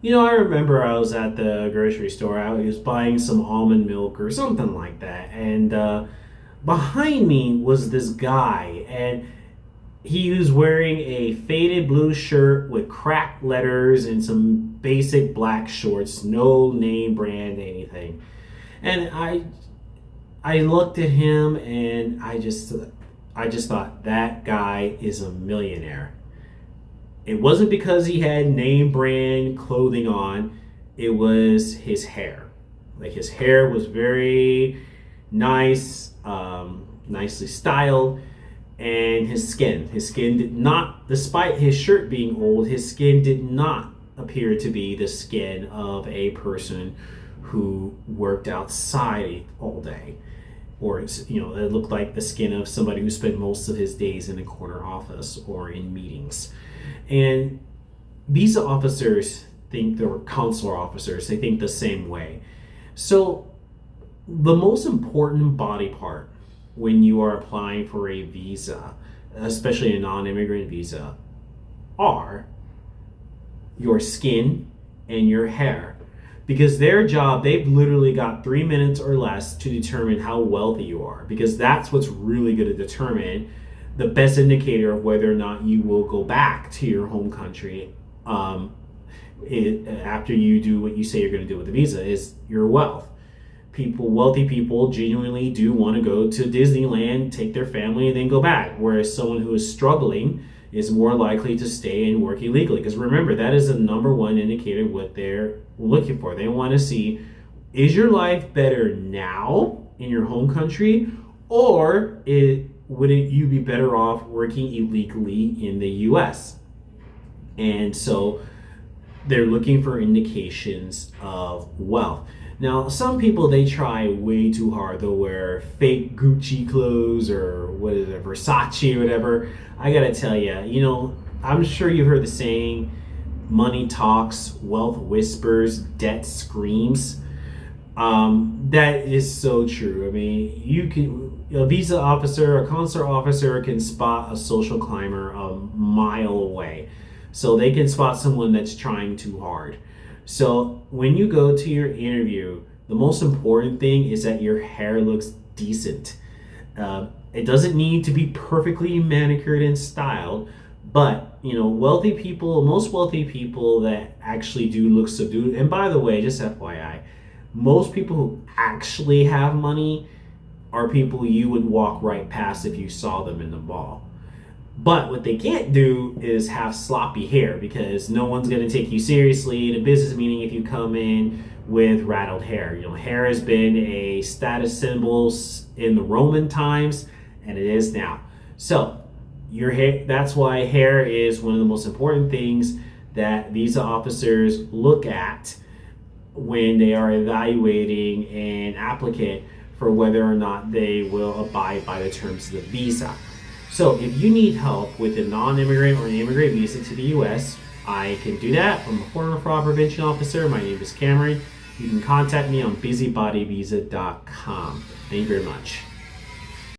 I remember I was at the grocery store. I was buying some almond milk or something like that, and behind me was this guy, and he was wearing a faded blue shirt with cracked letters and some basic black shorts, no name brand anything. And I looked at him and I just thought that guy is a millionaire. It wasn't because he had name brand clothing on, it was his hair. Like his hair was very nice, nicely styled, and his skin did not, despite his shirt being old, his skin did not appear to be the skin of a person who worked outside all day, or it looked like the skin of somebody who spent most of his days in a corner office or in meetings. And visa officers think, or consular officers, they think the same way. So the most important body part when you are applying for a visa, especially a non-immigrant visa, are your skin and your hair. Because their job, they've literally got 3 minutes or less to determine how wealthy you are. Because that's what's really going to determine the best indicator of whether or not you will go back to your home country after you do what you say you're going to do with the visa, is your wealth. Wealthy people genuinely do want to go to Disneyland, take their family, and then go back. Whereas someone who is struggling is more likely to stay and work illegally. Because remember, that is the number one indicator of what they're looking for. They want to see, is your life better now in your home country, or would you be better off working illegally in the US? And so they're looking for indications of wealth. Now, some people, they try way too hard. They'll wear fake Gucci clothes or what is it, Versace or whatever. I gotta tell you, I'm sure you've heard the saying, money talks, wealth whispers, debt screams. That is so true. I mean, a visa officer, a consular officer can spot a social climber a mile away. So they can spot someone that's trying too hard. So when you go to your interview, the most important thing is that your hair looks decent. It doesn't need to be perfectly manicured and styled, but most wealthy people that actually do look subdued. And by the way, just FYI, most people who actually have money are people you would walk right past if you saw them in the mall. But what they can't do is have sloppy hair, because no one's going to take you seriously in a business meeting if you come in with rattled hair. Hair has been a status symbol in the Roman times, and it is now. So your hair, that's why hair is one of the most important things that visa officers look at when they are evaluating an applicant for whether or not they will abide by the terms of the visa. So if you need help with a non-immigrant or an immigrant visa to the US, I can do that. I'm a former fraud prevention officer. My name is Cameron. You can contact me on busybodywisa.com. Thank you very much.